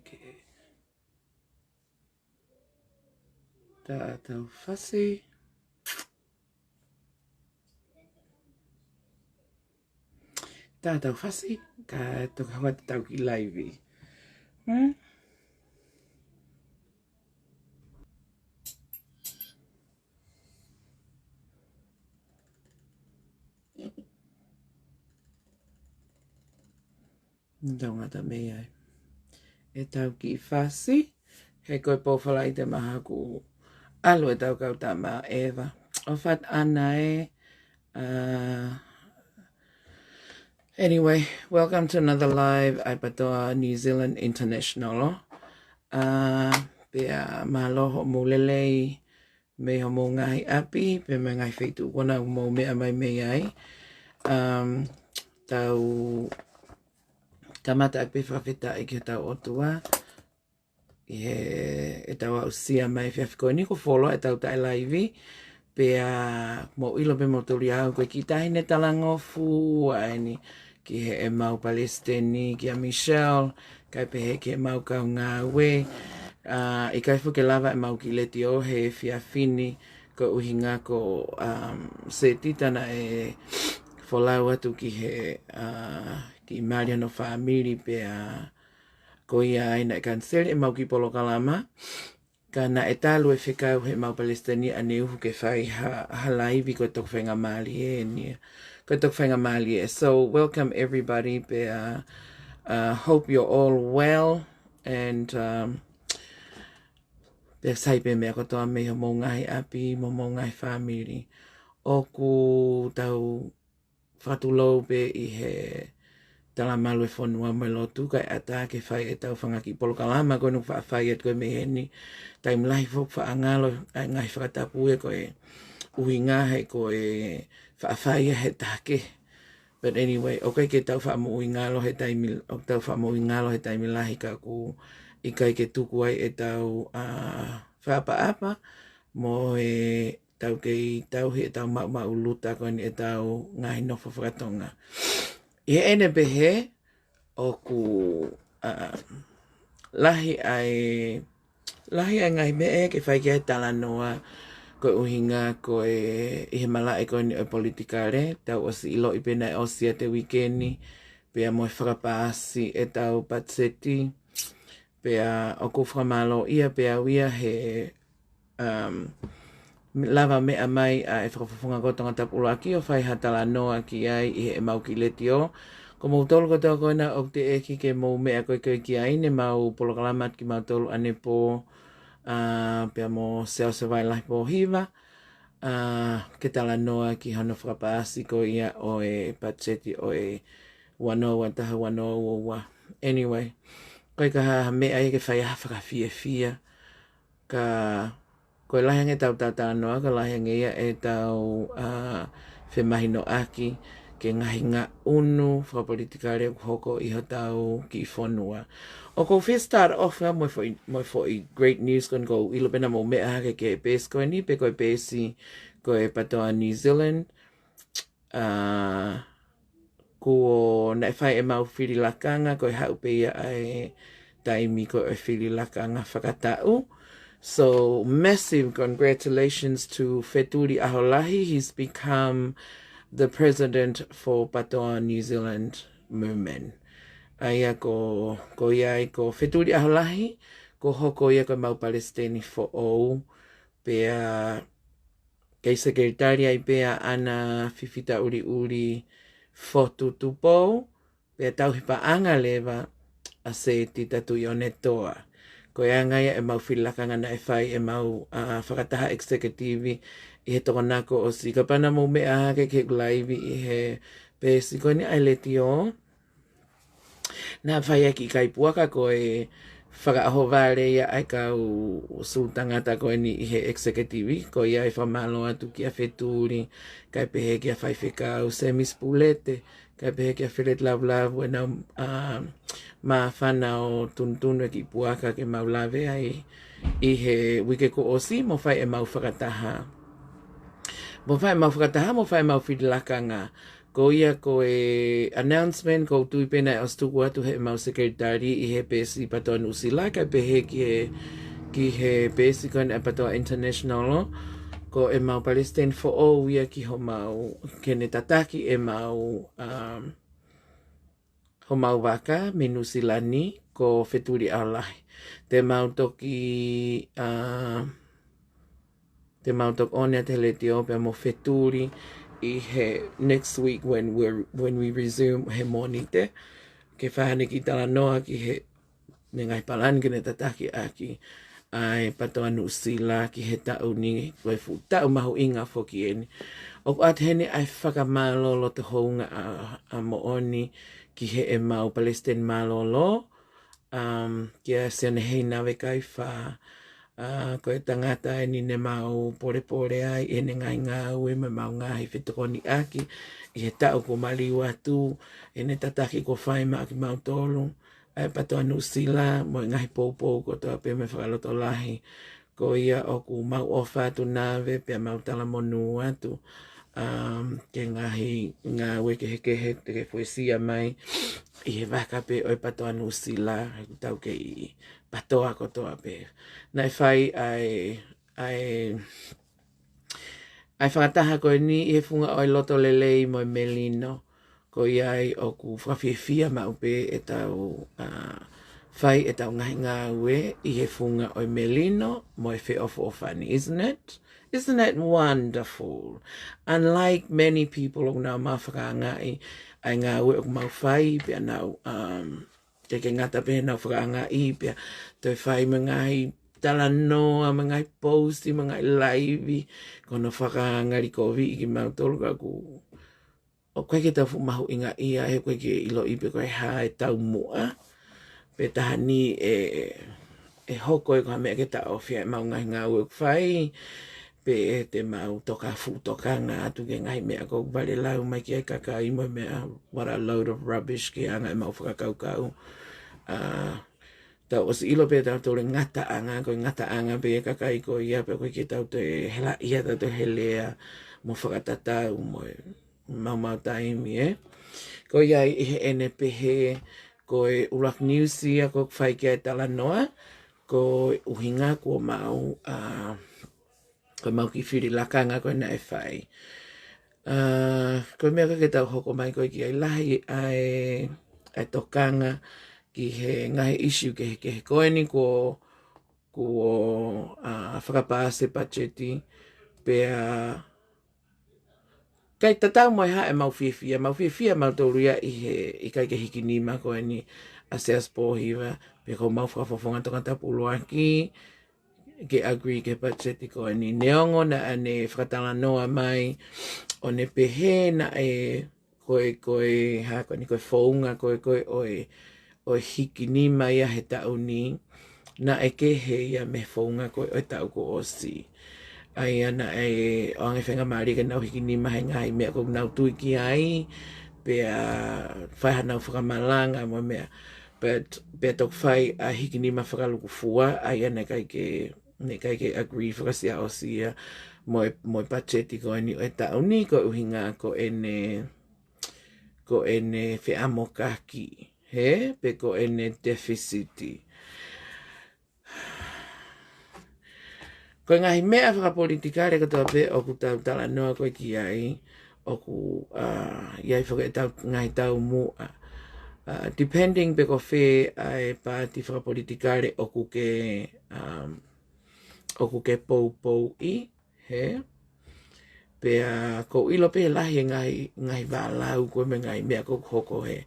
ke tātou whasi. Tātou whasi, ka toka hoa te tau ki laivi. Tangata me ai. E tau ki whasi, he koe pōwhala i te maha ku alu e tau kau tā mā Eva. O what ana e. Anyway, welcome to another live ai patoa New Zealand International. Pea māloho mulelei me ho mō ngahi api, pe me ngai whaitu wana mō mea mai me ai. Tau tamata e pewhawhita i ki tau otua. E tau au sia mai whiawhiko ni ko wholo e tau tai laivi. Pea mo ilo pe mo turi au koe ki tahine tala ngofua ni ki he e mau Palestini ki a Michelle kai pe he ki e mau kau ngā we ikai fuke lava e mau ki leti o he whiawhini ko uhinga ko se titana e wholau atu ki he ki Maria no family pea ko ia aina e kanseri e mau ki polo kalama. Kana e talu e whikau he mau Palestini a ne uhu ke whai halaivi ko tok whenga mali e ni. Ko tok whenga mali e. So welcome everybody. Hope you're all well. And pe saipe mea ko toa me ho mō ngahi api, mō ngahi family. Oku tau whatulou pe i he tala malu e whanua mai lotu kai ata ke whai e tau whangaki polo kalama koe nuk whai et koe me heni taim lahi fok whaangalo ai ngai whakatapu e koe uhi ngā hei koe whai he take. But anyway, okay ke tau whaamu ui ngalo he taimi tau whaamu ui ngalo he taimi lahi ka ku ikai ke tuku ai e tau whaapa mo e tau kei tau he tau mau luta koe ni e tau ngahi nofa whakatonga. I ene behe o ku lahi ai ngai me ke whai kia tala noa koe uhinga koe i he malae koe ni o politikare tau o si ilo i pena e osia te wikeni pea mo e whakapasi e tau patseti pea o ku whamalo ia pea wia he lava mea mai a e whakafunga kotonga tapulu aki o whai hatala noa ki ai i he mau ki leti o. Ko mau tolu ko tau koina o te eki ke mau mea koe koe ki ai ne mau polokalamat ki mau tolu ane po pia mo Siaosi Pohiva ke tala noa ki hana whakapaasi ko ia o e patseti o e wanoa taha wanoa. Anyway, koe ka mea e ke whai whakawhia ka koe lahiange tau noa, ka lahiange ia e tau whemahi no aki, ke ngahi ngā unu, whakapolitikare hoko iho tau ki whanua. O ko first start off, moi foi great news kon ko ilo pena mo mea hake ke pēs koe ni, pe koe pēsi koe patoa New Zealand. Ko nai whai e mau whiri lakanga, koe haupe ia ai taimi koe whiri lakanga whakatau. So, massive congratulations to Feturi Aholahi. He's become the president for Patoa New Zealand movement. Aia ko iai ko Feturi Aholahi, ko hoko ia ko mau Palestini for all. Pea kei sekretaria i pea ana fifita uri fotu tupo. Pea tauhipa anga leva a se titatu ione toa. Ko ngai e mau whilakanga na e whai e mau whakataha executive i he tokonako o si. Ka pana mo mea hake ke laivi i he pēsi koe ni aileti o. Nā Fai'aki kai puaka ko e faka'ohono ia ai kau su tangata koe ni i he executive. Ko ia e whamalo atu ki a wheturi, kai pehe ki a whaifekau se mispulete. Kai pehe ki a whiret lau e nau ma whanau tuntunu e ki puaka ke mau lawe ai i he wike ko osi mo whai e mau whakataha. Mo whai mau whakataha, mo whai mau whirilakanga Ko ia ko e announcement ko tui pena os tu watu he mau sekretari I he pesi patoa nusila ka pehe ki he pesi kon e patoa international ko e mau Palestine for all ia ki ho mau kene tataki e mau ho mau waka me nusilani ko feturi alahi. Te mau toki te mau tok one te le Etiopia mo feturi I he next week when we resume he monite ke whahane ki tala noa ki he nengai palan kene tataki aki ai patoa nusila ki he tau ni koe fu tau mahu inga foki eni. O at hene ai whakamalolo te hounga a mo'oni ki he e mau Palestine malolo kia sene hei nawe kai wha koe tangata e ni ne mau pore ai e ne ngai ngā ue me mau ngahi whetokoni aki I he tau ko mali watu e ne tataki ko whai ma ki mau tolu ai patoa nusila mo ngahi pau.Ko ko toa pe me whakaloto lahi ko ia o ku mau ofa tu nawe pe mau tala monu atu ke ngahi ngā ue ke he te ke poesia mai I he waka pe oi patoa nusila tau ke I patoa ko toa pe. Nai whai ai whakataha koe ni I he funga oi loto lelei mo melino ko iai o ku whawhiwhia mau pe e tau whai e tau ngahi ngā ue I he funga oi melino mo e whi ofani, isn't it? Isn't that wonderful? Unlike many people o nā mawhakaanga'i ai ngā ue o mau whai pia nau te ke ngata pe nau whakaanga'i pia te whai me ngai tala noa, me ngai posti, me ngai laivi kono whakaangari ko vi ki mau tolu ka ku o koe ke tau mahu inga ia he koe ke ilo ipe koe ha e tau mua pe taha ni e hoko e koha mea ke tau whia e mau ngai ngā ue whai pe te mau toka tokanga atu ke ngai mea ko vale lau mai ki ai kakai mo mea what a load of rubbish ki anga e mau whakakaukau tau os ilo pe tau tole ngata anga pe e kakai ko ia pe koe ki tau te hela ia tau te helea mo whakatatau mo mau taimi ko ia I he ene pehe ko e ulak niusia ko whai ki ai tala noa ko uhinga ko mau ko mau ki whiri lakanga koe na e whai. Koe mea ke tau hoko mai koe ki ai lahi ai tokanga ki he ngahi issue ke he koe ni ko whakapāse pacheti pea kai tatau mo ha e mau whiwhia mau tauria I he ikai ke hiki nima koe ni a Siaosi Pohiva pe ko mau whakafofonga tokata Palaku ke agree ke pacheti ko ni neongo na ane whakatala noa mai o ne pehe na e koe ha koe ni koe whaunga koe o hiki ni mai a he tau ni na e ke he ia me whaunga koe o tau ko osi ai ana e o ange whenga maari ke nau hiki ni mai ngai mea ko nau tui ki ai pe a whaiha nau whakamalanga mo mea but pe tok whai a hiki ni ma whakaluku fua ai ana kai ke ne kai ke agree Siaosi mo pacheti ko ni e tau ni ko uhinga ko ene fe'amokaki he pe ko ene deficiti ko ngahi mea whakapolitikare ko toa pe o ku tau tala noa ko ki ai o ku iai whaka ngahi tau mua depending pe ko whe ai pāti whakapolitikare o ku ke pau.I he pea ko ilo pe lahi ngai walau ko me ngai mea ko hoko he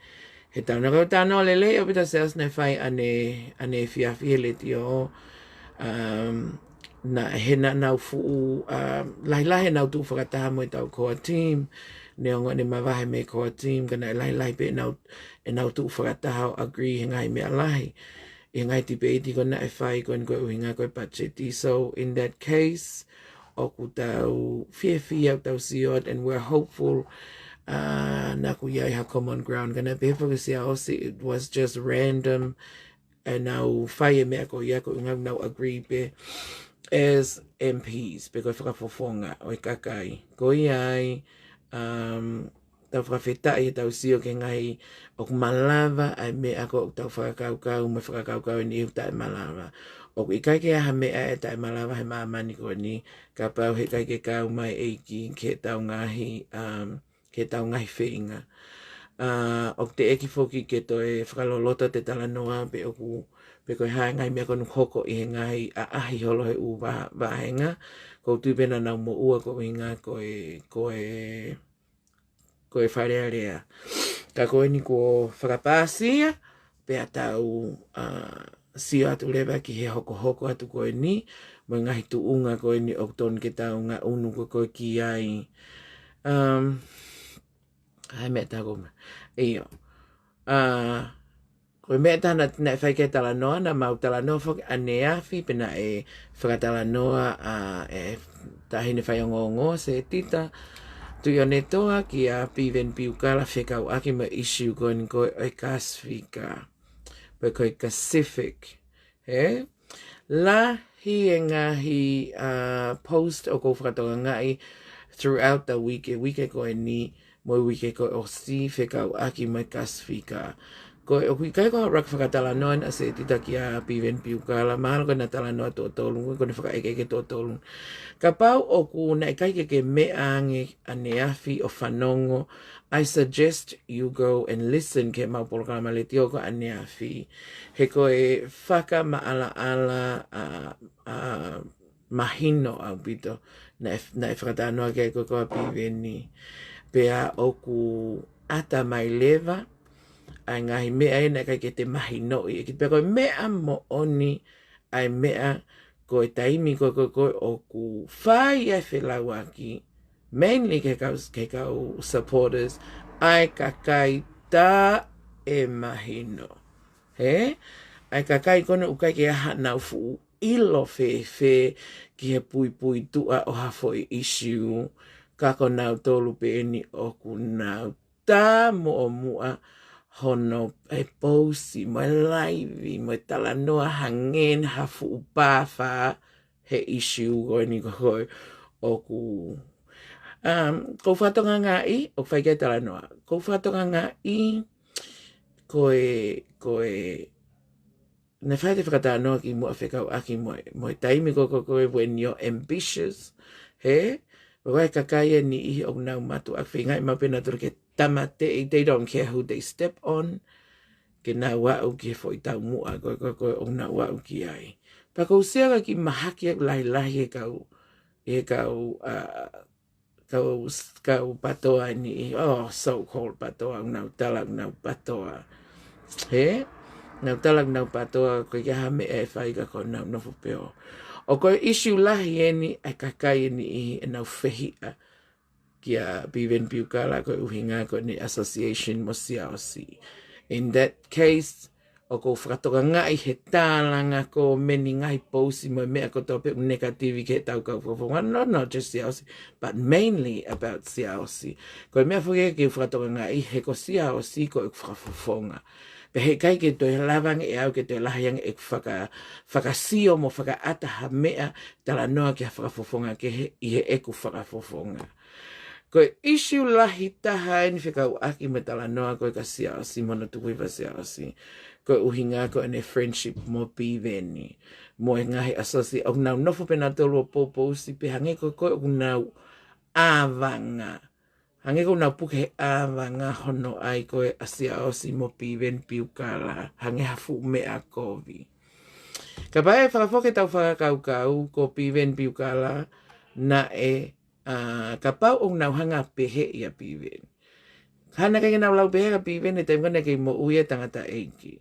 tau na ko tano lele o pita seas na whai ane fiafi he le tio na he na nau fuu lahi nau tu whakataha mo tau koa team neongo ne mawahe me koa team kana lahi pe nau tu whakataha o agree he ngai mea lahi I ngai tipeite ko na e whai ko koe uhinga koe pacheti. So in that case, o ku tau whiawhia tau siot and we're hopeful na ku iai ha common ground. Kana pepa ko Siaosi, it was just random and now whai e mea ko ia ko unga nau agree pe as MPs pe koe whakafofonga o I kakai. Ko iai tau whakawheta'i tau sio ke ngai o malawa ai mea ko tau whakakaukau me whakakaukau ni iu tai malawa. O ikai ke aha mea e tai malawa he maamani ko ni ka pau he kai ke kau mai eiki ke tau ngahi whinga. O te eki foki ke to e whakalolota te talanoa pe oku pe koe hae ngai mea konu hoko i he ngai a ahi holo he u wahenga. Ko tūpena nau mo ua ko hinga koe wharearea. Ka koe ni ko whakapāsia pe a tau sio atu lewa ki he hoko atu koe ni. Mo ngahi tuunga koe ni o ton ke tau ngā unu koe ki ai. Hai mea tā koma. Iyo. Koe mea tāna tina e whaike talanoa, na mau talanoa whoki ane awhi, pina e whakatalanoa e tahine whaiongongo se tita. Tui o ne toa ki a piven piukala faka'oaki ma issue koe ni koe o kaswika. Koe koe Pacific. He? La hi e ngahi post o ko fakatokanga'i throughout the week koe ni mo wike koe o si faka'oaki ma kaswika. Koe o ikai koe rak whakatalanoa na se tita ki a piven piukala. Mahalo koe na talanoa tō tōlungu, koe na whakaeke tō tōlungu. Ka pau o ku na ikai ke mea ange ane awhi o whanongo. I suggest you go and listen ke mau polokama le tioko ane awhi. He koe whaka maala mahino au pito. Na e whakatanoa ke koe koe piveni. Pea o ku ata mai lewa. Ai ngahi mea e na kai ke te mahi no'i. Ki te koe mea mo'oni ai mea koe taimi koe o ku whai ai whelauaki. Mainly ke kau supporters ai kakai tā e mahino. He? Ai kakai kona ukai ke aha nau fu ilo fe ki he pui tua o hafo i issue. Kako nau tolu pe eni o ku nau tā mua hono e posi, mo laivi, mo talanoa hangen hafu upawha he issue koe ni koe o ku. Ko fakatokanga'i, o whaikai talanoa. Ko fakatokanga'i, koe, ne whai te whakatanoa ki mua faka'oaki mo taimi koe when you're ambitious, he? Wai kakai ni ihi o nau matu ak whingai mapena turu ke tamate, they don't care who they step on. Ke nau wau ki fo i tau mua koe o nau wau ki ai. Pa kou seaga ki mahaki ak lahi kau patoa ni, so-called patoa, nau talag nau patoa. He? Nau talag nau patoa koe kia hame e whaika ko nau nofu peo. O koe issue lahi eni ai kakai ni ihi e nau whehia kia piven piukala koe uhinga koe ni association mo Siaosi. In that case, o ko fakatokanga'i he tālanga ko meni ngai posi mo mea ko tō pe negativi ke tau kau whafonga. Not just Siaosi, but mainly about Siaosi. Koe mea whuke ke fakatokanga'i he ko Siaosi ko e whafonga. Pe he kai ke toi lawang e au ke toi lahayang e whakasio mo whakaata ha mea tala noa ki ha whakafofonga ke i he eku whakafofonga. Koe issue lahi taha ni faka'oaki me tala noa koe ka Siaosi mono tukuiwa Siaosi. Koe uhinga koe ne friendship mo piveni. Mo e ngahi asosi o nau nofo pena tolu o poposi pe hange koe o nau awanga. Hange ko nau puke he awanga hono ai koe a Siaosi mo piven piukala. Hange hafu mea kovi. Ka pae whakafoke tau whakakaukau ko piven piukala na e ka pau o nau hanga pehe i a piven. Hana kai nau lau pehe ka piven e taimkona kei mo uia tangata eiki.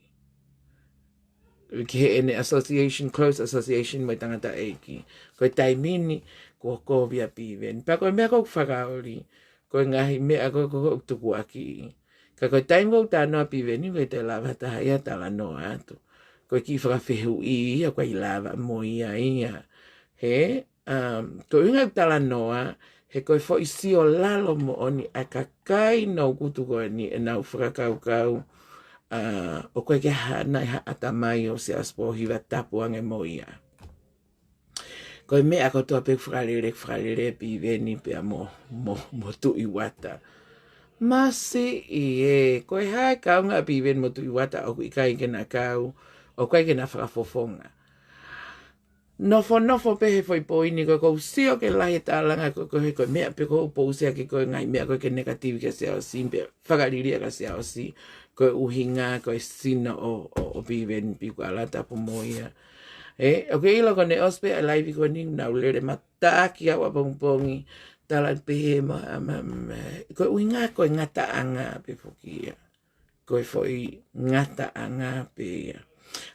Ki he ene association, close association mo tangata eiki. Koe taimini ko kovia piven. Pa koe mea kou whakaori. Koe ngahi mea koe tuku aki. Ka koe taim kou tānoa piveni, koe te lava taha ia tala noa atu. Koe ki whakawhehu i ia, koe i lava mo ia. He, koe inga tala noa, he koe fo isi o lalo mo oni a kakai nau kutu koe ni e nau whakakaukau. O koe ke hana i atamai o Siaosi Pohiva tapuange mo ia. Koe mea ko toa pe whakarere piveni pia mo tui wata. Masi i koe hai kaunga piven mo tui wata o ikai ke na kau, o kai ke na whakafofonga. Nofo pehe foi poini ko kou sio ke lahi tālanga ko koe mea pe ko upousia ke koe ngai mea koe ke negativi ke Siaosi, pe whakariria ka Siaosi, koe uhinga, koe sina o piven piku alata po moia. O ke ilo ko ne ospe a laivi ko ni na ulere mataki a wapongpongi, talan pehe koe uhinga koe ngata anga pe fokia. Koe foi ngata anga pe ia.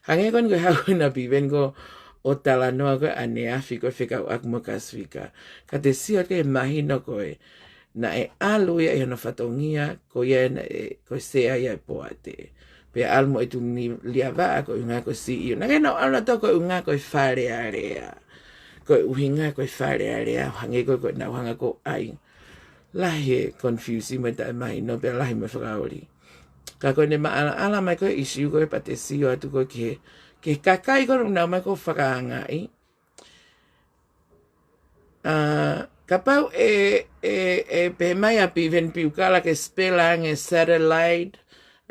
Hange kon koe hau na piven ko o tala noa koe ane afi koe faka'ono'ono kaswika. Ka te siot ke mahino koe na e alu ia i hana whatongia ko ia na koe sea ia poate. Pe almo e tu ni liava koe unga koe si iyo. Na kena ana to koe unga koe whare area. Koe uhinga koe whare area. Hange koe na uhanga ko ai. Lahi e confusing me tae mahino pe lahi me whakaori. Ka koe ne maala mai koe isiu koe pa te sio atu koe ke kakai koe nau mai koe faka'anga'i. Ka pau pe mai a piven piukala ke spela nge satellite,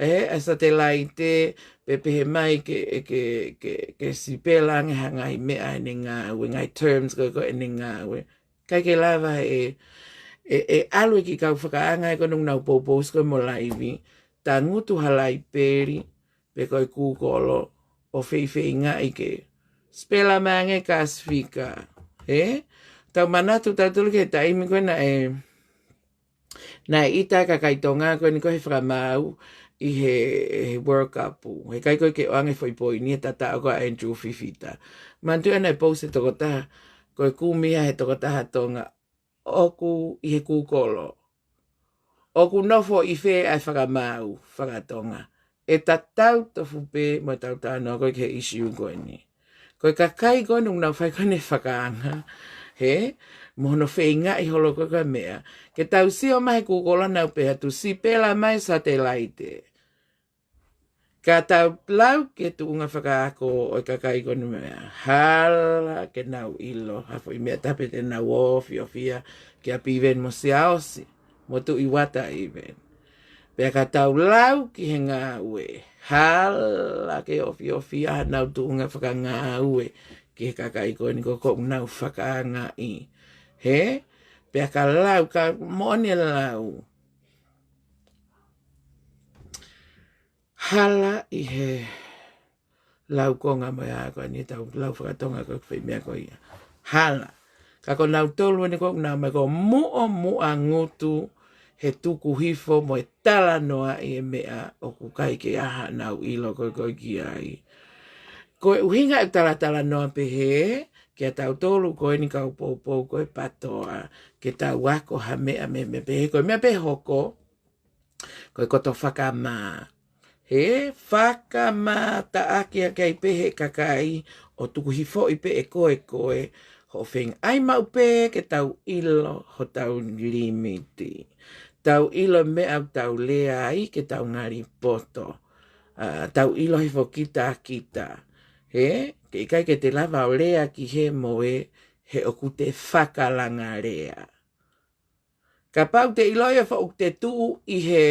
a satellite pe mai ke sipela nge hangai mea ne ngā ue, ngai terms koe ne ngā ue. Kai ke lava alu ki kau whakaanga koe nung nau popos koe mo laivi, ta ngutu halai peri, pe koe kūkolo, o whei ngai ke. Spela mange kaswika, Tau manatu tautulu ke taimi koe na ita kakaitonga koe ni koe he whakamau i he World Cup. He kai koe ke oange foi poini e tata o koe Iuvi'ivi'i. Mantu ana e pose toko taha koe kumia he toko taha tonga oku i he kūkolo. Oku nofo i whee ai whakamau whakatonga. E tatau tofu pe mo tautau no koe ke issue koe ni. Koe kakai koe nung nau whai koe ne whakaanga. Mono whainga i holo koe mea. Ke tau sio mai kūkola nau peha tu si pela mai satellite. Ka tau plau ke tu unga whakaako o kakai koe mea. Hala ke nau ilo. Hafo i mea tape te nau ofia ke a piven mo Siaosi. Mo tu iwata iven. Pea ka tau lau ki he ngā ue. Hala ke ofia nau tu unga whakangā ue. Ke kakai koe ni koko nau faka'anga'i. Pea ka lau, ka mo'oni lau. Hala i he lau konga mai a koe ni tau lau whakatonga koe whai mea koe ia. Hala. Ka ko nau tolu ni koe nau mai ko mua ngutu he tuku hifo mo e tala noa i e mea o kukai ke aha nau ilo koe ki ai. Koe uhinga e tala noa pehe, ke a tau tolu koe ni kau pou koe patoa, ke tau wako ha mea me pehe koe mea pehe hoko, koe koto fakama. Fakama ta'aki a kei pehe kakai, o tuku hifo i pehe koe, ho wheng ai mau pehe ke tau ilo, ho tau limiti. Tau ilo mea au tau lea ai, ke tau ngari poto. Tau ilo hifo kita. Ke ikai ke te lava o lea ki he moe, he oku te whakalanga lea. Ka pau te iloia wha o te tuu i he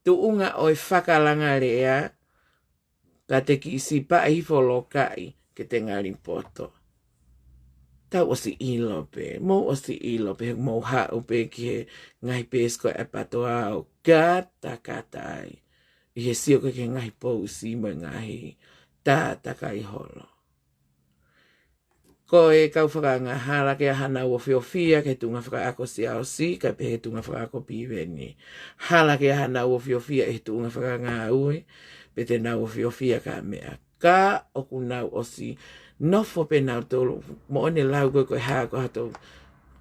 tuunga o e whakalanga lea, ka te ki isi pa hifo lokai ke te ngari poto. Tau osi ilo pe, mo osi ilo pe, mo hau pe ki he ngai pesko e patoa o kata ai. I he sio ke ngai pou si mo ngai takai holo. Ko e kau whakanga hala ke hana o whiofia ke tunga whakaako Siaosi, ka pehe tunga whakaako piveni. Hala ke hana o whiofia e tunga whakanga ue, pe te nau o whiofia ka mea. Ka oku nau osi nofo pe nau tolu, mo one lau koe haa ko hato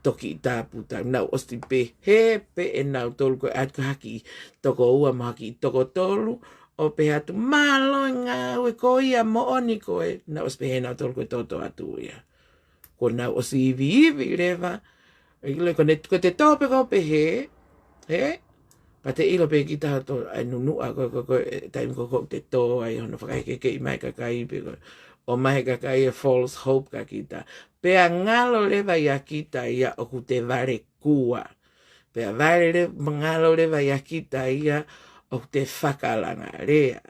toki i tāputa. Nau osi pe he pe e nau tolu koe at ko haki toko ua mo haki toko tolu, o pe hatu malo ngā ue ko ia mo oni koe, nau osi pe he nau tolu koe toto atu ia. Ko nau osi Iuvi'ivi'i rewa, ko te tope ko pe he, pa te ilo pe ki taha to ai nunua ko taimi ko te tō ai hono whakaikeke i mai kakai pe ko o mai kakai e false hope ka kita. Pea ngalo lewa ia kita ia oku te ware kua. Pea vaere mangalo le Fai'aki taia o te whakalanga rea.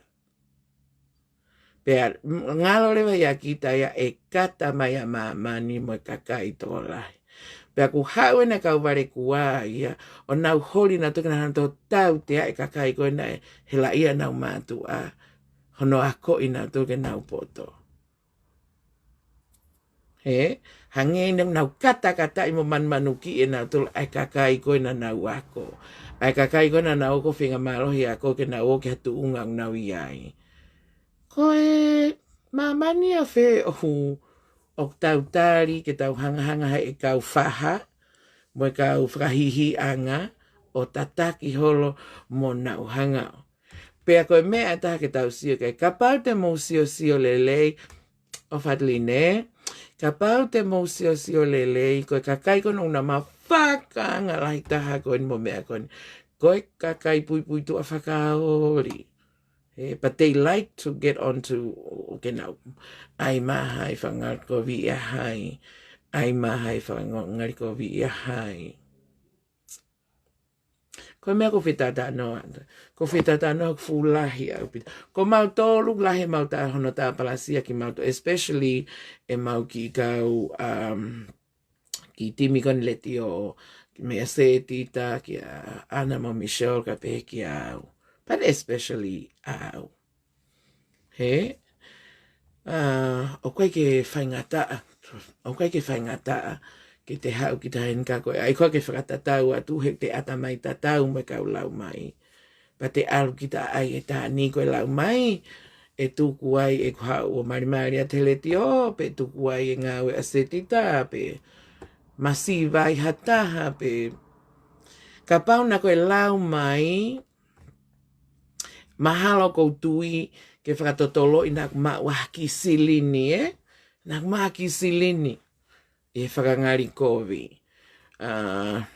Pea ngalo le Fai'aki taia e kata mai a mamani mo kakai tō lahi. Pea ku hau ena kau ware kua ia, o nau hori na tukana hanto tau te e kakai koe na he la ia nau mātua, hono a ko'i nau tuke nau poto. He, hange ina nau kata i mo manu ki e nau tula ai kakai koe na nau ako. Ai kakai koe na nau ko whinga malohi ako ke nau o ke hatu ungang nau iai. Koe, mamani a whe o tau tari ke tau hanga he e kau whaha, mo e kau whakahihi anga, o tataki holo mo nau hanga. Pea koe mea taha ke tau sio kai, ka pau te mou sio lelei, o whadline, ka pau te mou sio lelei, koe kakai kono una ma whakanga lahi taha koe mo mea koe, koe kakai pui tu a whakaori. But they like to get onto, okay, now, ai mahai whangar ko vi hai, ai mahai whangar ko vi hai. Ko mea ko whetata noa, ko whetata noa fulahi au pita. Ko mau tōlu lahi mau tā hono tā palasia ki mau tō, especially e mau ki kau, ki timi kon leti o, ki mea se tita, ki a Ana mo Michelle ka pehe ki au. But especially au. He? O koe ke whaingataa. O koe ke whaingataa. Ke te hau ki te hainka koe. Ai koe ke whakatatau atu he te atamai tatau me kau lau mai. Pa te alu ki ta ai e tā ni koe lau mai. E tuku ai e kuhau o marimari a te leti o. Pe tuku ai e ngau e asetita. Pe masi vai hataha. Pe ka pauna koe lau mai. Mahalo kou tui ke whakatotolo i nāk mawaki silini, Nāk mawaki silini e whakangari kovi.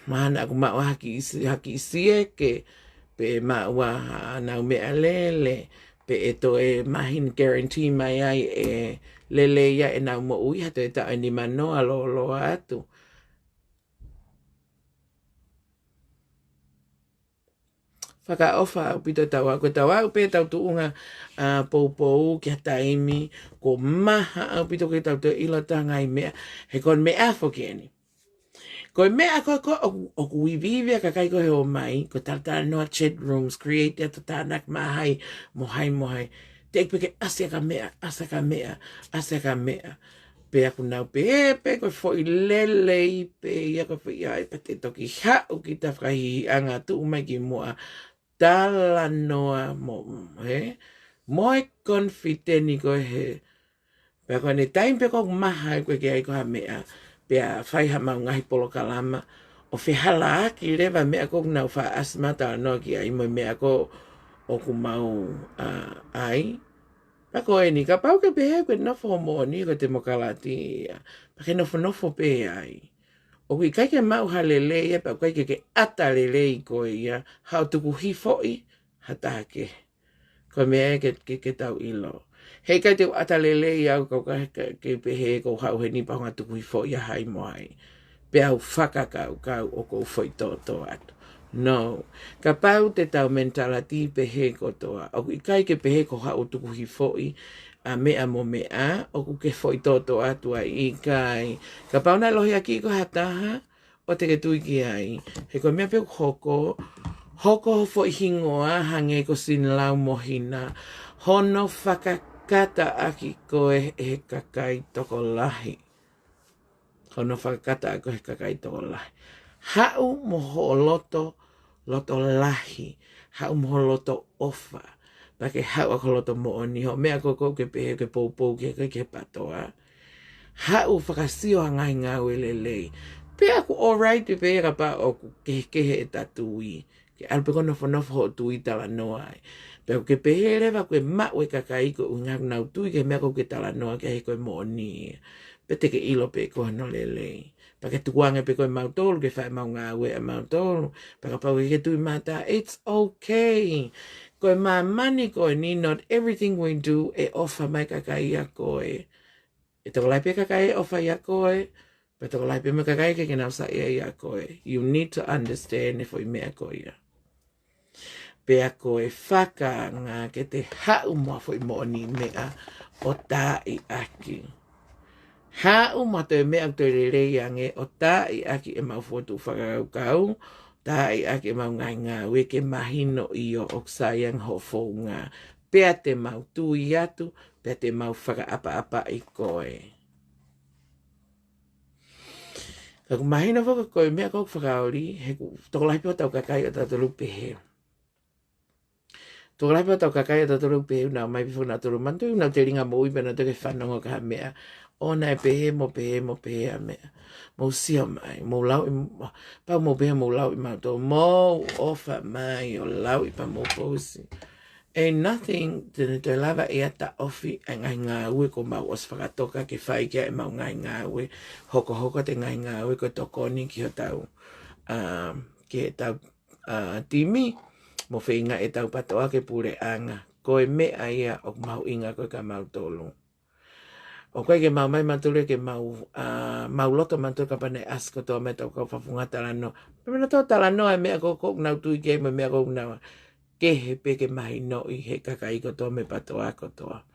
Mahana aku mawaki sie ke pe mawa nau mea lele, pe e to e mahin guarantee mai ai e lele ia e nau mo ui hato e tau ni manoa lo atu. Whakaofa au pito tawa, ko tawa au pe tau tuunga pau.Ko ki hataimi, ko maha au pito ke tau te ilotanga i mea, he kon mea whokieni. Ko mea ko o Iuvi'ivi'i kakai ko he o mai, ko tala noa chat rooms, create ya to tānak mahai, mohai, te peke asa ka mea. Pe aku nau pe ko fo i lele pe ia ko pe ai pe te toki hau ki ta whahi anga tu umai ki mua tala noa mo, Moi konfiteni ko he. Pe ako ne taim pe ko maha ko ke ai ko ha mea, pe a whaiha mau ngahi polo kalama, o whihala aki rewa mea ko nau wha asmata no ki ai mo mea ko o ku mau ai. Pako e ni ka pau ke pehe koe nofo mo ni ko te mokalati. Pake nofo pe ai. O kui kai ke mau halele ia, pa kai ke ata lele i koe ia, hao tuku hifoi, hatake. Ko mea ke tau ilo. Hei kai te ata lele ia, ko ke pehe ko hao he ni pahonga tuku hifoi ia hai moai. Pe au whakakau o ko foi toto atu. No. Ka pau te tau mentality pehe ko toa. O ikai ke pehe ko hao tuku hifoi, a mea mo mea, o ku ke foi toto atu a ikai. Ka pau na lohi aki ko hataha, o te ke tui ki ai. He ko mea peo hoko foi hingoa, hange ko sinlau mohina, hono whakakata aki koe he kakai toko lahi. Hono whakakata aki koe he kakai toko lahi. Hau moho loto lahi, hau moho loto ofa. Pake hau ako loto mo'oni ho, mea koko ke pehe ke pau.Ko ke patoa. Hau whakasio hangai ngau e lelei. Pe aku alright te pehe ka pa o kehe e tatui. Ke alpe kono whanofo ho tui tala noa. Pe aku ke pehe rewa koe mau e kakai ko ungang nau tui ke mea ko ke tala noa ke he koe mo'oni. Pe te ke ilo pe koe no lelei. Pake tukuange pe koe mau tolu ke whae mau ngā ue a mau tolu. Paka pau ke tui mata, it's okay. Koe mani koe ni, not everything we do e ofa mai kakai a koe. E te walai pe kakai e ofa i a koe, Pero lai pe me kakai ke nau sa ia koe. You need to understand if we mea koe ia. Pe a koe whaka ngā ke te hau mua fo I mo'oni mea o tā Iaki. Hau mua te mea o te rerei ange o tā Iaki e mau fotu whakaukau. Tā Iaki e mau ngai ngā we ke mahino I o oksayang ho fo ngā. Pea te mau tui atu, pea te mau whakaapa I koe. Ka ku mahina whaka koe mea kou whakaori, he ku tokolai pio tau kakai o tataru pehe. Tokolai pio tau kakai o tataru pehe, unau mai pifu na turu mantu, unau te ringa mo ui pena te ke whanonga ka mea. O nai pehe mo pehe a mea. Mo sia mai, mo lau I, pau mo pehe mo lau I mauto, mo ofa mai o lau I pa mo posi. Ain't nothing tene te lava e ata ofi e ngai ngā ue ko mau os whakatoka ke Fai'aki e mau ngai ngā ue. Hoko te ngai ngā ue ko tokoni ki ho tau. Ke tau timi, mo whinga e tau patoa ke pure anga. Ko e mea ia o mau inga ko ka mau tolu. O koe ke mau mai matule ke mau loto matule ka pane asko toa me tau kau whafunga talano. Pemena toa talano e mea ko nau tui ke me mea ko nau. Ke he peke mahi no I he kakai kotoa me patoa kotoa.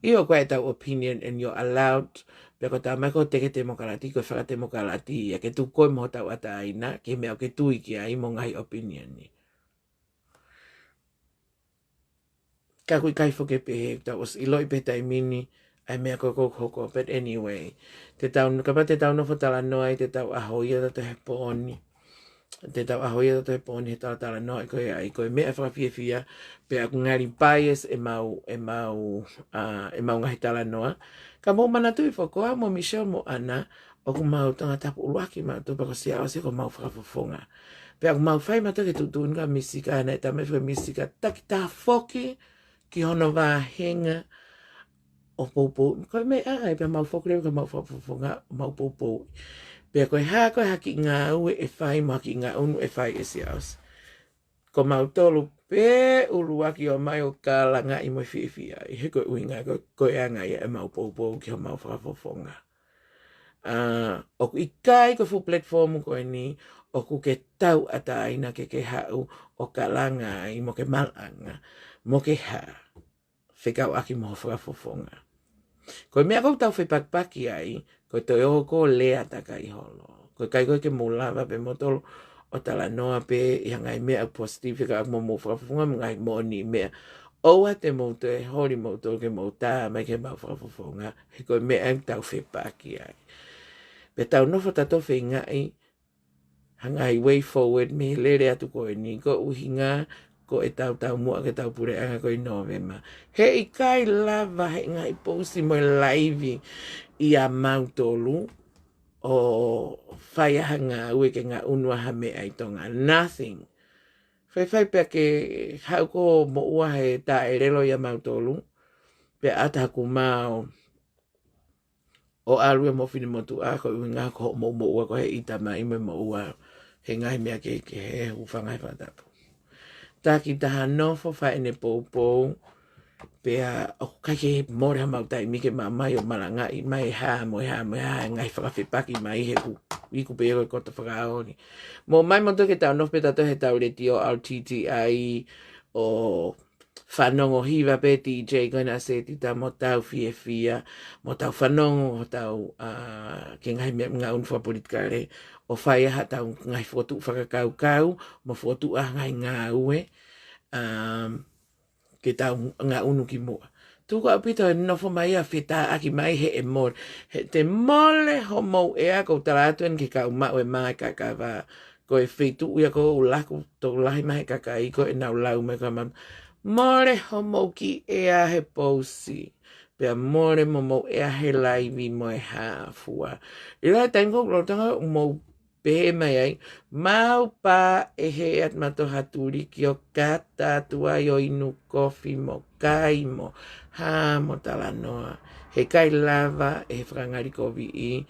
Io koe tau opinion and you're allowed. Pea ko tau mai ko teke te mokalati, koe whakate mokalati. Ia ke tu koe mo tau ata aina, ke mea ke tui ki ai mo ngai opinion ni. Ka kui kai foke pehe, tau os iloi pe tai mini, ai mea ko hoko. But anyway, kapa te tau nofo tala noai, te tau ahoia da te he pooni. Te tau ahoia da te he pooni, he tala tala noai koe ai, koe mea whakawhiawhia, pe aku ngari bias e mau ngahi tala noa. Ka mō mana tui whakoa, mo Michelle mo ana, o ku mau tangata uluaki mau tu, pa ko Siaosi ko mau whakafofonga. Pe aku mau whai mata ke tutun ka misika, nei tame whai misika, taki tā whoki, ki hono wā henga, o popo, koe me ai, pe mau whokure, ka mau whakafofonga, mau popo. Pe koe haki ngā ue e whai, mo haki ngā unu e whai e Siaosi. Ko mau tolu pe uruaki o mai o kalanga I mo whiwhia. I he koe uinga koe anga ia e mau popo ki ho mau whakafofonga. O ku ikai ko fu platform koe ni, o ku ke tau ata aina ke hau o kalanga I mo ke malanga, mo ke ha. Whekauaki mo whakafofonga. Koe mea kou tau fakafepaki'i ai, koe toi o ko lea taka I holo. Koe kai koe ke mulawa pe motolo, o tala noa pe I hangai mea positive ka mo whakafofonga ngai mo'oni mea. Oa te mo te hori mo tolo ke mo tā mai ke mau whakafofonga. He koe mea tau fakafepaki'i ai. Pe tau nofo tato whingai, hangai way forward me lere atu koe ni. Ko uhinga, ko e tau mua ke tau pure anga koe Novema. He ikai lava he ngai posti mo live I a mau tolu. O whaiaha ngā ue ke ngā unua ha mea I tonga. Nothing. Whai pia ke hau ko mo ua he tā e relo I a mau tolu. Pe ata ku mau o alue mo finemotu'a ko ngā ko mo ua ko he itama I mo ua. He ngai mea ke he uwhangai whatapu. Taki taha nofo whae ne pou. Pea o kai ke more ha mau tai mi ke mai o malanga I mai ha mo ngai fakafepaki'i mai he ku I ku pe ko kota faka'aoni. Mo mai mo to ke tau no pe tato he tau reti o RTTI o whanongo hiva pe TJ kona se ti ta mo tau fia mo tau whanongo o tau ke ngai mea ngā unwha politika re o whai ha tau ngai fotu fakakaukau mo fotu ngai ngā ue ke tau ngā unu ki mua. Tuko a pito e nofo mai a whitaaki mai he e mole. He te mole ho mou ea kou taratuen ki ka umau e mai kakawa. Ko e whitu uia ko ulaku tō lahi mai kakai ko e nau lau me ka mam. Mole ho mou ki ea he pousi. Pea mole mo mou ea he laivi mo e hāfua. I lai tango rotanga mou pehe mai ai, mau pa e he at mato haturi ki o kata tua I o inu kofi mo kai mo ha mo tala noa. He kai lava e he whakangari kovi'i,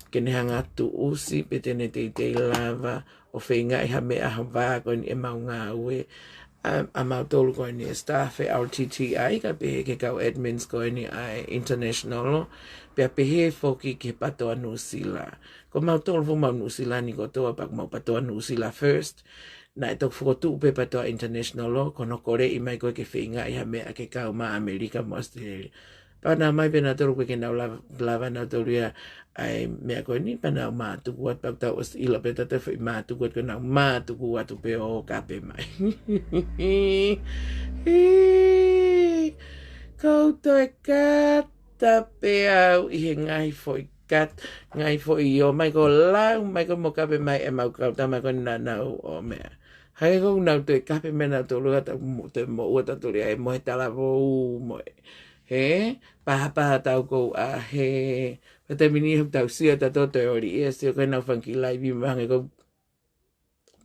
ke ne hanga tu usi pe tene teitei lava, o whenga I ha mea hawa koe ni e mau ngā ue, a mau tolu koe ni e staff e RTTI, ka pehe ke kau admins koe ni ai international, Pea pehe foki ke patoa nusila. Ko mau tolu fu mau nusila ni ko toa pak mau patoa nusila first. Na e tok fukotu pe patoa international lo. Kono kore i mai koe ke whinga i ha mea ke kau ma Amerika mo Australia. Pana mai pena tolu koe ke nau lava nau tolu ia ai mea koe ni pana ma tuku at pak tau ila pe tate whi ma tuku at koe nau ma tuku atu pe o kape mai. Koutou e kata pe au i he ngai foi kat, ngai foi o mai ko lau, mai ko mo kape mai e mau kauta mai ko nanau o mea. Hai ko nau te kape me nau tolu ata te mo ua taturi ai mo he tala vou mo e. He, paha tau ko a he, pata mini huk tau sia tato te ori e sio kai nau whanki lai vi mahange ko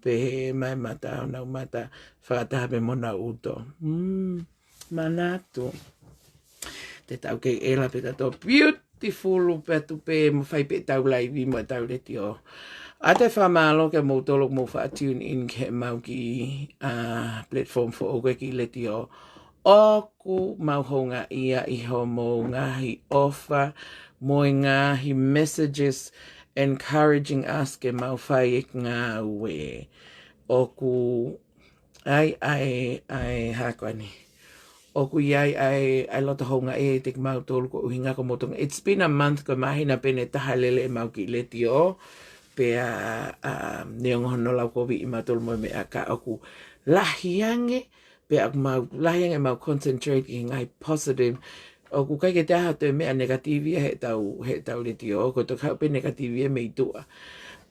pehe mai mata, nau mata, whakataha me mona uto. Manatu. Te tau kei ela pe tato beautiful pe tu pe mo fai pe tau lai vi mo tau reti o. A te whamalo ke mo tolo mo wha tune in ke mau ki platform for oge ki leti o. Oku mau honga ia i ho mo ngahi offer, mo ngahi messages encouraging us ke mau whai ngā ue. Oku ai hakwani. Oku iai ai loto honga e te mau tolu ko uhinga ko motonga. It's been a month ko mahina pene taha lele e mau ki leti o. Pea neongohono lau ko vi i mau tolu mo me a ka oku lahiange. Pea mau lahiange mau concentrate i ngai positive. Oku kai ke taha te mea negativia he tau leti o. Ko to kau pe negativia me i tua.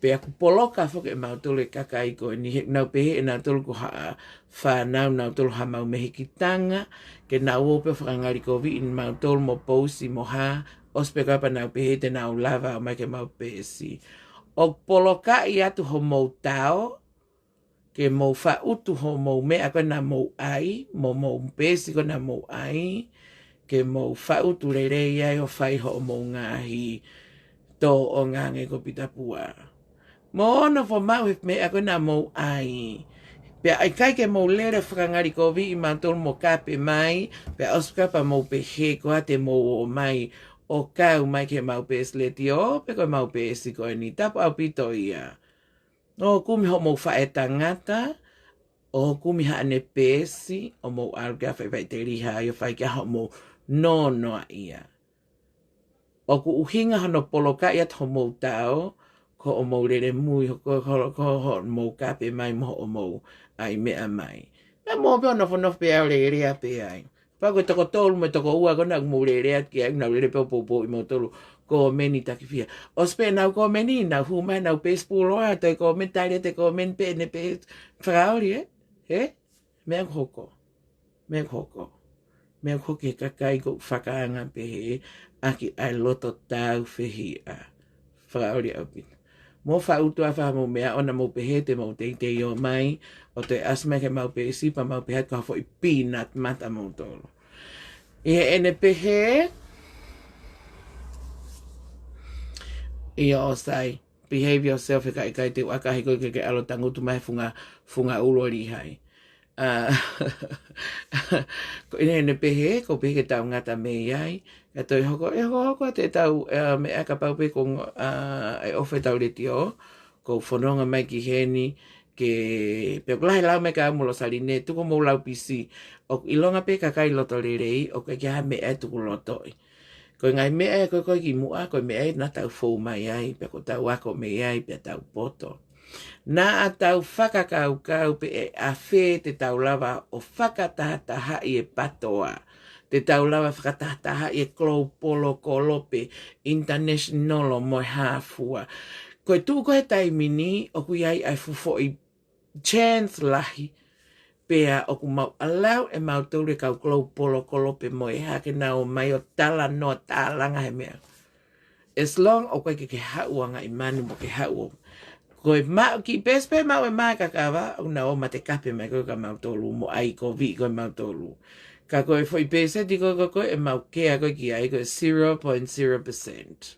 Pea ku poloka foke e mau tolu e kakai ko ni he nau pehe e nau tolu ko whanau nau tolu ha mau mehe ki tanga. Ke nau ope whakangari ko vi in mau tolu mo pousi mo ha. Ospe kapa nau pehe te nau lava o mai ke mau pesi. O poloka i atu ho mou tau. Ke mou whautu ho mou mea ko na mou ai. Mou pesi ko na mou ai. Ke mou whautu rei ai o whai ho mou ngahi. Tō o ngange ko pita pua. Mo ono fo mau he mea ko na mou ai. Pea ikai ke mou lere whakangari ko vi i mantol mo kape mai. Pea oskapa mou pehe ko ate mou o mai. O kau mai ke mau pes leti o. Pe ko mau pesi ko ni tapo au pito ia. O kumi ho mou whae tangata. O kumi ha ane pesi. O mou alga whai te riha. O whai kia ho mou noa'ia. O ku uhinga hano poloka iat ho mou tau. Ko o mou rere mui, ko ho mou kape mai mo o mou ai mea mai. Pea mou peo nofo pe au rere a pe ai. Pea koe toko tolu me toko ua kona mou rere at ki ai nau rere peo popo i mou tolu ko meni takifia. O spe nau ko meni nau humai nau pespu loa te ko men taire te ko men pe ne pe whakaori he? Mea hoko. Mea hoko. Mea hoki kakai ko whakaanga pe he aki ai loto tau whihi a whakaori au pita. Mo whautu a wha mo mea ona mo pehe te mo te o mai o te asma ke mau pehe sipa mau pehe ka fo i peanut mata mo tolo. I he ene pehe i o sai behave yourself e kai te wakahi koe ke alo tangutu mai funga ulori hai. Ko ene pehe ko pehe ke tau ngata me iai. Ka toi hoko te tau me aka paupe ko e ofe tau reti o. Ko whanonga mai ki heni ke peokulahi lau me ka amulo sarine. Tuko mou lau pisi. O ilonga pe kakai loto rerei. O ke kia me e tuku lotoi. Ko ngai me e koe ki mua. Ko me e na tau fou mai ai. Pe ko tau ako me ai. Pe tau poto. Na a tau whakakaukau pe e a whē te tau lava o whakataha i e patoa. Te tau lava whakataha i e Po.Ko lope international o moi hāfua. Koe tū koe taimini o kui ai fufo i chance lahi. Pea o ku mau alau e mau tūre kau Po.Ko lope moi hake na o mai o tala no tālanga he mea. As long o koe ke hauanga i manu mo ke hauanga. Koe mau ki pespe mau e mai kakawa, o na o ma te kape mai koe ka mau tolu, mo ai ko vi koe mau tolu. Ka koe foi pese di koe e mau kea koe ki ai koe 0.0%.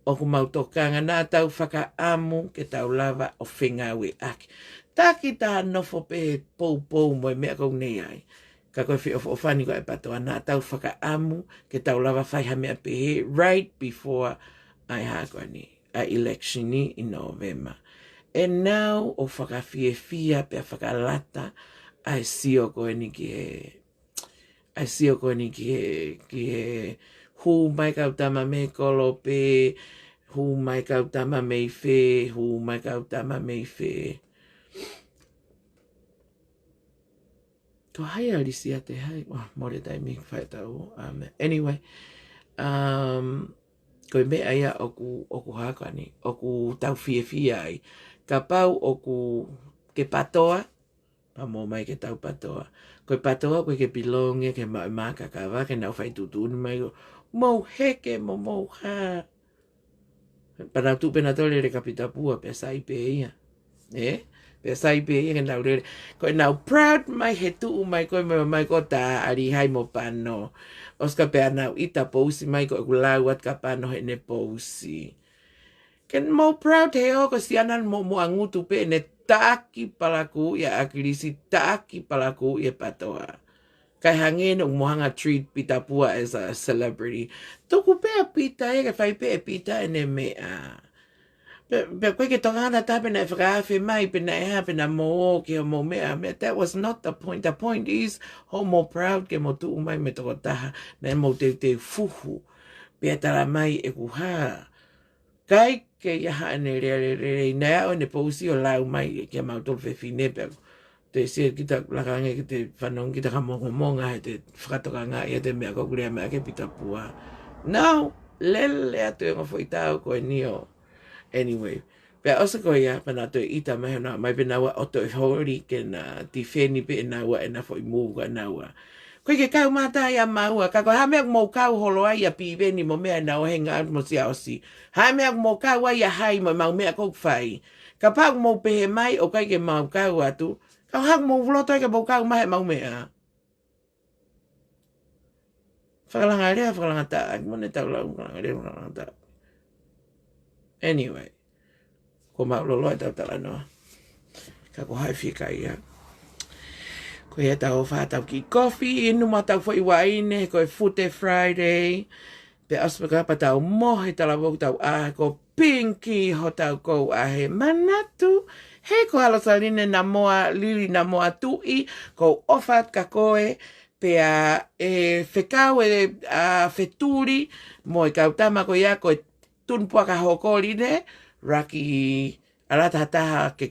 O ku mau tokanga nā tau faka'amu ke tau lava o whingawe aki. Taki tā nofo pe pou mo e mea kou nei ai. Ka koe whi o whani ko e patoa nā tau faka'amu ke tau lava whai ha mea pehe right before ai hākoani a election ni in November. And now o whakawhiewhia pe a whakalata ai sio koe ni ki he hu mai kau tama me kolo pe, hu mai kau tama me fe, hu mai kau tama me fe. Ko hai alisi a te hai. More tai mi whai tau. Anyway. Koe mea ia oku hakani. Oku tau fia ai. Ka pau oku ke patoa. Pa mō mai ke tau patoa. Koe patoa koe ke pilonge ke mai kakawa. Ke nau whai tutuni mai. Mou heke mo mou ha. Panau tu pena tole re kapita pua. Pea sai pe ia. Pea sai pe ia ke nau re. Koe nau proud mai he tuu mai koe mai ko ta ari hai mo pano. Oska pea nau ita pousi mai koe kulau at ka pano he ne pousi. Ken mo proud he o ko sianan mo angutu pe ne taki Palaku ia akilisi taki Palaku ia patoa. Kai hange no mohanga treat pita pua as a celebrity. Toku pea pita e ka whai pea pita e ne mea. But koe ke tangata ta pena e whakawhi mai pena e ha pena mo ke o mo mea. That was not the point. The point is ho mo proud ke mo tuu mai me toko taha na mo te fuhu. Pea tala mai e kuha. Kai ke iaha ane re nea o ne pousi o lau mai ke mautol whewhine pea. Te se kita lakange ki te whanong kita kamonga he te fakatokanga'i te mea kokurea mea ke pita pua. No, lele atu e ngofua i tau koe nio. Anyway, pea osa koe ia pana toi ita mai hana mai pe naua o toi hori ke na tifeni pe naua e na foi mūga naua. Koe ke kau mata ia maua, ka koe hamea mō kau holo ai a piveni mo mea na o henga atu mo Siaosi. Hamea mō kau ai a hai mo mau mea kou whai. Ka pau mō pehe mai o kai ke mau kau atu, ka hak mō vloto ai ke mō kau mai mau mea. Whakalanga rea, whakalanga taa, mo ne tau lau, whakalanga taa. Anyway, ko maulolo e tau tala noa. Ka ko hai whikai ia. Ko ia tau whātau ki coffee, inu ma tau whai waine, ko e Fute Friday. Pe aspaka pa tau mohe tala wau tau ahe, ko pinki ho tau kou ahe. Manatu, he ko halosaline na moa, lili na moa tui, ko ofat ka koe, pea e whekau e wheturi, mo e kautama ko ia, ko e tunpua ka hokori ne, raki alata taha ke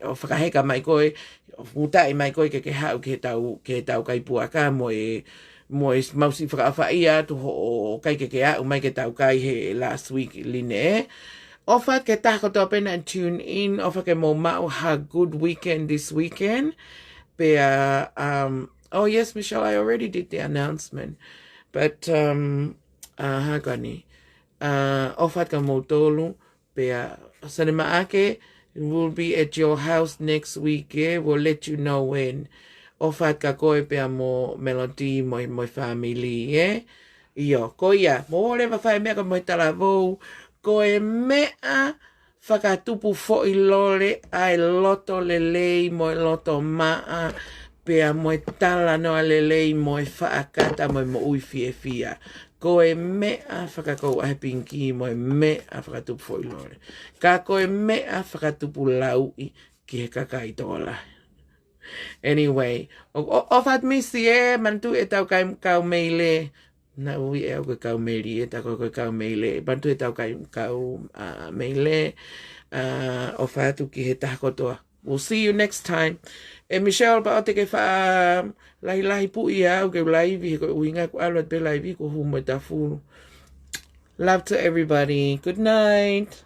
o whakaheka mai koe, mutai mai koe ke hau ke tau kai puaka mo e mausi whakaawhaia tu o kai ke au mai ke tau kai he last week line e. Ofa ke taha kotoa pena and tune in, ofa ke mo mau ha good weekend this weekend. Pea, oh yes, Michelle, I already did the announcement. But, hagani. Ofat ka motolu, pea sanema ake will be at your house next week. We'll let you know when. Ofat ka koe pea mo melody mo family. Iyo, ko ia, mo rewa whai mea ka mo tala vou, koe mea whakatupu fo i lore ai loto lelei mo loto maa. Pea mo tala noa lelei mo whaakata mo ui fia. Koe mea whakakou ahe pinki mo mea whakatupu fo i lore. Ka koe mea whakatupu lau'i ki he kakai tola. Anyway, ofat misi mantu e tau kau meile. Na ui e au ke kau meili e tako ke kau meile. Mantu e tau kau meile. Ofatu ki he tahakotoa. We'll see you next time. E Michelle, pa o te ke wha lahi pui au ke laivi, ko uinga ko aluat pe laivi ko humo e tafuru. Love to everybody. Good night.